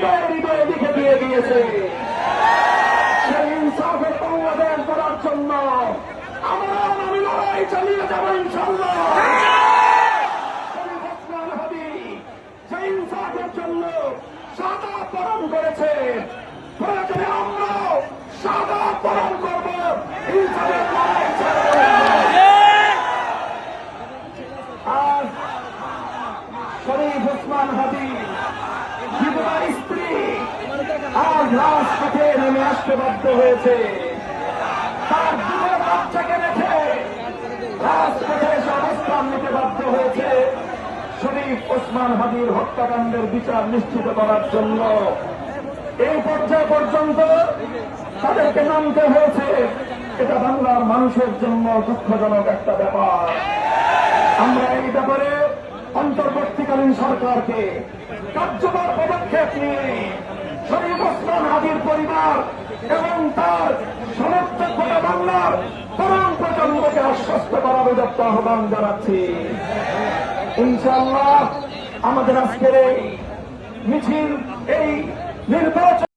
হৃদয়ে হৃদয়ে লিখে দিয়ে দিয়েছে। সেই ইনসাফের বাংলাদেশ করার জন্য আমি লড়াই চালিয়ে যাবো ইনশাআল্লাহ। সেই ইনসাফের জন্য সাদা বরণ করেছে, প্রয়োজনে আমরাও সাদা বরণ করব ইনসাফের লড়াই আর শরীফ ওসমান হাদি বিধবার স্ত্রী আজ রাজপথে নেমে আসতে বাধ্য হয়েছে। তার দুটো বাচ্চাকে রেখে রাজপথে এসে অবস্থান নিতে বাধ্য হয়েছে শরীফ ওসমান হাদির হত্যাকাণ্ডের বিচার নিশ্চিত করার জন্য। এই পর্যায় পর্যন্ত তাদেরকে নামতে হয়েছে। এটা বাংলার মানুষের জন্য দুঃখজনক একটা ব্যাপার। আমরা এই ব্যাপারে অন্তর্বর্তীকালীন সরকারকে কার্যকর পদক্ষেপ নিয়ে শরীফ ওসমান হাদির পরিবার এবং তার সমর্থক গোটা বাংলার তরুণ প্রজন্মকে আশ্বস্ত করার উদাত্ত আহ্বান জানাচ্ছি। ইনশাআল্লাহ আমাদের আজকের এই মিছিল, এই নির্বাচন